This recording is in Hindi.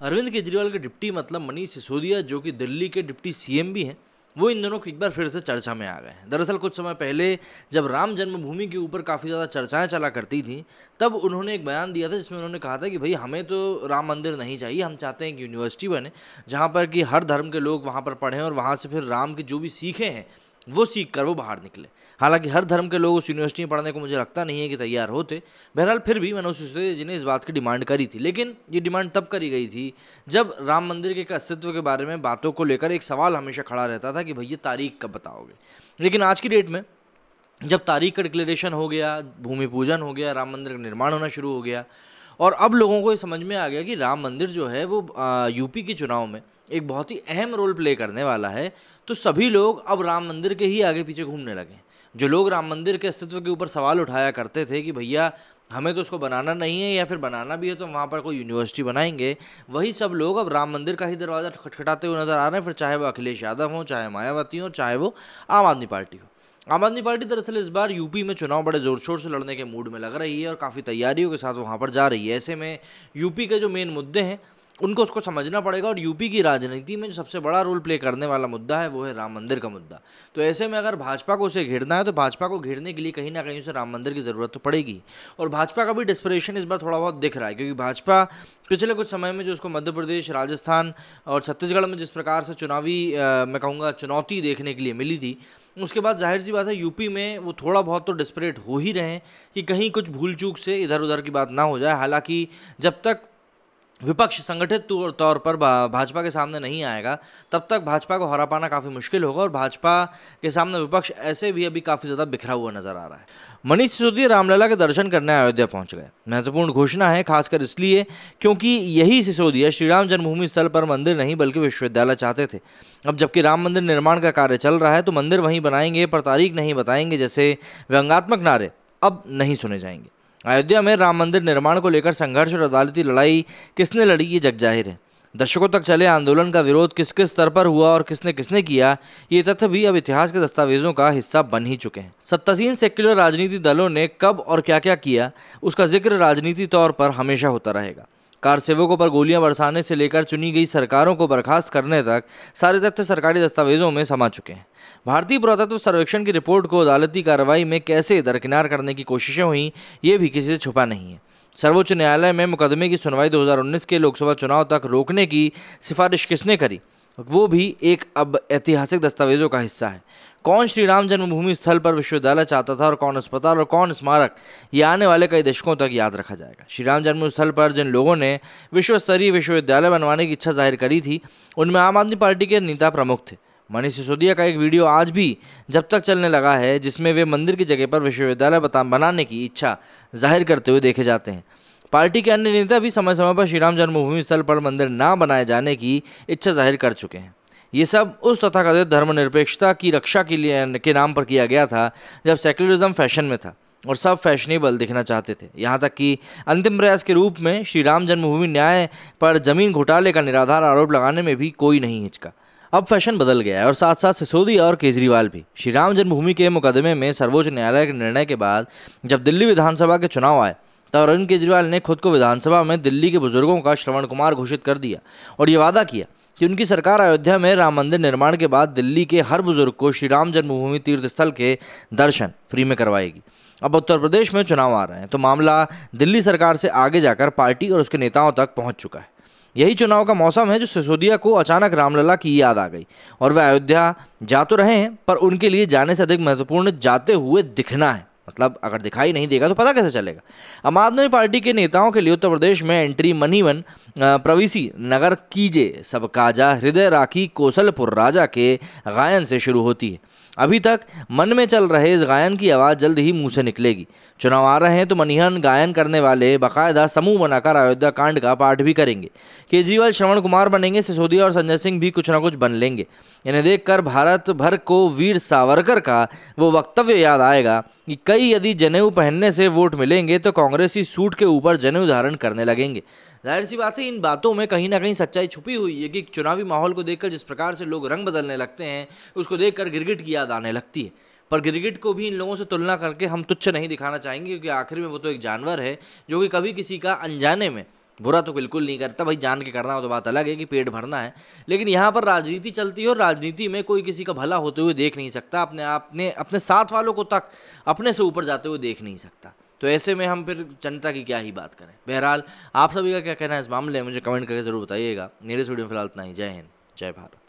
अरविंद केजरीवाल के डिप्टी मतलब मनीष सिसोदिया, जो कि दिल्ली के डिप्टी सीएम भी हैं, वो इन दिनों एक बार फिर से चर्चा में आ गए हैं। दरअसल कुछ समय पहले जब राम जन्मभूमि के ऊपर काफ़ी ज़्यादा चर्चाएं चला करती थी, तब उन्होंने एक बयान दिया था जिसमें उन्होंने कहा था कि भाई हमें तो राम मंदिर नहीं चाहिए, हम चाहते हैं कि यूनिवर्सिटी बने जहाँ पर कि हर धर्म के लोग वहाँ पर पढ़ें और वहाँ से फिर राम की जो भी सीखें हैं वो सीख कर वो बाहर निकले। हालांकि हर धर्म के लोग उस यूनिवर्सिटी में पढ़ने को मुझे लगता नहीं है कि तैयार होते। बहरहाल फिर भी मनोज सिसोदिया जी ने इस बात की डिमांड करी थी, लेकिन ये डिमांड तब करी गई थी जब राम मंदिर के अस्तित्व के बारे में बातों को लेकर एक सवाल हमेशा खड़ा रहता था कि भैया तारीख कब बताओगे। लेकिन आज की डेट में जब तारीख का डिक्लेरेशन हो गया, भूमि पूजन हो गया, राम मंदिर का निर्माण होना शुरू हो गया और अब लोगों को ये समझ में आ गया कि राम मंदिर जो है वो यूपी के चुनाव में एक बहुत ही अहम रोल प्ले करने वाला है, तो सभी लोग अब राम मंदिर के ही आगे पीछे घूमने लगे। जो लोग राम मंदिर के अस्तित्व के ऊपर सवाल उठाया करते थे कि भैया हमें तो उसको बनाना नहीं है, या फिर बनाना भी है तो वहाँ पर कोई यूनिवर्सिटी बनाएंगे, वही सब लोग अब राम मंदिर का ही दरवाज़ा खटखटाते हुए नजर आ रहे हैं। फिर चाहे वो अखिलेश यादव हों, चाहे मायावती हों, चाहे वो आम आदमी पार्टी हो। आम आदमी पार्टी दरअसल इस बार यूपी में चुनाव बड़े जोर शोर से लड़ने के मूड में लग रही है और काफ़ी तैयारियों के साथ वहाँ पर जा रही है। ऐसे में यूपी के जो मेन मुद्दे हैं उनको उसको समझना पड़ेगा और यूपी की राजनीति में जो सबसे बड़ा रोल प्ले करने वाला मुद्दा है वो है राम मंदिर का मुद्दा। तो ऐसे में अगर भाजपा को उसे घेरना है तो भाजपा को घेरने के लिए कहीं ना कहीं उसे राम मंदिर की ज़रूरत तो पड़ेगी। और भाजपा का भी डिस्परेशन इस बार थोड़ा बहुत दिख रहा है, क्योंकि भाजपा पिछले कुछ समय में जो उसको मध्य प्रदेश, राजस्थान और छत्तीसगढ़ में जिस प्रकार से चुनावी मैं कहूँगा चुनौती देखने के लिए मिली थी, उसके बाद जाहिर सी बात है यूपी में वो थोड़ा बहुत तो डिस्परेट हो ही रहे हैं कि कहीं कुछ भूल चूक से इधर उधर की बात ना हो जाए। हालांकि जब तक विपक्ष संगठित तौर पर भाजपा के सामने नहीं आएगा तब तक भाजपा को हरा पाना काफ़ी मुश्किल होगा और भाजपा के सामने विपक्ष ऐसे भी अभी काफ़ी ज़्यादा बिखरा हुआ नजर आ रहा है। मनीष सिसोदिया रामलला के दर्शन करने अयोध्या पहुंच गए। महत्वपूर्ण घोषणा है, खासकर इसलिए क्योंकि यही सिसोदिया श्रीराम जन्मभूमि स्थल पर मंदिर नहीं बल्कि विश्वविद्यालय चाहते थे। अब जबकि राम मंदिर निर्माण का कार्य चल रहा है तो मंदिर वहीं बनाएंगे पर तारीख नहीं बताएंगे जैसे व्यंग्यात्मक नारे अब नहीं सुने जाएंगे। अयोध्या में राम मंदिर निर्माण को लेकर संघर्ष और अदालती लड़ाई किसने लड़ी ये जग जाहिर है। दशकों तक चले आंदोलन का विरोध किस किस स्तर पर हुआ और किसने किसने किया, ये तथ्य भी अब इतिहास के दस्तावेजों का हिस्सा बन ही चुके हैं। सत्तासीन सेक्युलर राजनीति दलों ने कब और क्या क्या किया उसका जिक्र राजनीति तौर पर हमेशा होता रहेगा। कार सेवकों पर गोलियां बरसाने से लेकर चुनी गई सरकारों को बर्खास्त करने तक सारे तथ्य सरकारी दस्तावेजों में समा चुके हैं। भारतीय पुरातत्व सर्वेक्षण की रिपोर्ट को अदालती कार्रवाई में कैसे दरकिनार करने की कोशिशें हुई, ये भी किसी से छुपा नहीं है। सर्वोच्च न्यायालय में मुकदमे की सुनवाई 2019 के लोकसभा चुनाव तक रोकने की सिफारिश किसने करी, वो भी एक अब ऐतिहासिक दस्तावेजों का हिस्सा है। कौन श्री राम जन्मभूमि स्थल पर विश्वविद्यालय चाहता था और कौन अस्पताल और कौन स्मारक, ये आने वाले कई दशकों तक याद रखा जाएगा। श्री राम जन्मभूमि स्थल पर जिन लोगों ने विश्व स्तरीय विश्वविद्यालय बनवाने की इच्छा जाहिर करी थी उनमें आम आदमी पार्टी के नेता प्रमुख थे। मनीष सिसोदिया का एक वीडियो आज भी जब तक चलने लगा है जिसमें वे मंदिर की जगह पर विश्वविद्यालय बनाने की इच्छा जाहिर करते हुए देखे जाते हैं। पार्टी के अन्य नेता भी समय समय पर श्री राम जन्मभूमि स्थल पर मंदिर ना बनाए जाने की इच्छा जाहिर कर चुके हैं। ये सब उस तथाकथित धर्मनिरपेक्षता की रक्षा के नाम पर किया गया था जब सेक्युलरिज्म फैशन में था और सब फैशनेबल दिखना चाहते थे। यहाँ तक कि अंतिम प्रयास के रूप में श्री राम जन्मभूमि न्याय पर जमीन घोटाले का निराधार आरोप लगाने में भी कोई नहीं हिचका। अब फैशन बदल गया है और साथ साथ सिसोदिया और केजरीवाल भी। श्री राम जन्मभूमि के मुकदमे में सर्वोच्च न्यायालय के निर्णय के बाद जब दिल्ली विधानसभा के चुनाव आए तब अरविंद केजरीवाल ने खुद को विधानसभा में दिल्ली के बुजुर्गों का श्रवण कुमार घोषित कर दिया और ये वादा किया कि उनकी सरकार अयोध्या में राम मंदिर निर्माण के बाद दिल्ली के हर बुजुर्ग को श्री राम जन्मभूमि तीर्थ स्थल के दर्शन फ्री में करवाएगी। अब उत्तर प्रदेश में चुनाव आ रहे हैं तो मामला दिल्ली सरकार से आगे जाकर पार्टी और उसके नेताओं तक पहुंच चुका है। यही चुनाव का मौसम है जो सिसोदिया को अचानक रामलला की याद आ गई और वह अयोध्या जा तो रहे हैं पर उनके लिए जाने से अधिक महत्वपूर्ण जाते हुए दिखना है। मतलब अगर दिखाई नहीं देगा तो पता कैसे चलेगा। आम आदमी पार्टी के नेताओं के लिए उत्तर प्रदेश में एंट्री मनीवन प्रविसी नगर कीजे सब काजा हृदय राखी कौशलपुर राजा के गायन से शुरू होती है। अभी तक मन में चल रहे इस गायन की आवाज़ जल्द ही मुंह से निकलेगी। चुनाव आ रहे हैं तो मनीहन गायन करने वाले बाकायदा समूह बनाकर अयोध्या कांड का पाठ भी करेंगे। केजरीवाल श्रवण कुमार बनेंगे, सिसोदिया और संजय सिंह भी कुछ ना कुछ बन लेंगे। इन्हें देखकर भारत भर को वीर सावरकर का वो वक्तव्य याद आएगा कि कई यदि जनेऊ पहनने से वोट मिलेंगे तो कांग्रेसी सूट के ऊपर जनेऊ धारण करने लगेंगे। जाहिर सी बात है इन बातों में कहीं ना कहीं सच्चाई छुपी हुई है कि चुनावी माहौल को देखकर जिस प्रकार से लोग रंग बदलने लगते हैं उसको देखकर गिरगिट की याद आने लगती है। पर गिरगिट को भी इन लोगों से तुलना करके हम तुच्छ नहीं दिखाना चाहेंगे, क्योंकि आखिर में वो तो एक जानवर है जो कि कभी किसी का अनजाने में बुरा तो बिल्कुल नहीं करता भाई, जान के करना हो तो बात अलग है कि पेट भरना है, लेकिन यहाँ पर राजनीति चलती है और राजनीति में कोई किसी का भला होते हुए देख नहीं सकता, अपने साथ वालों को तक अपने से ऊपर जाते हुए देख नहीं सकता। तो ऐसे में हम फिर जनता की क्या ही बात करें। बहरहाल आप सभी का क्या कहना है इस मामले में मुझे कमेंट करके ज़रूर बताइएगा। मेरे इस वीडियो में फिलहाल इतना ही। जय हिंद, जय भारत।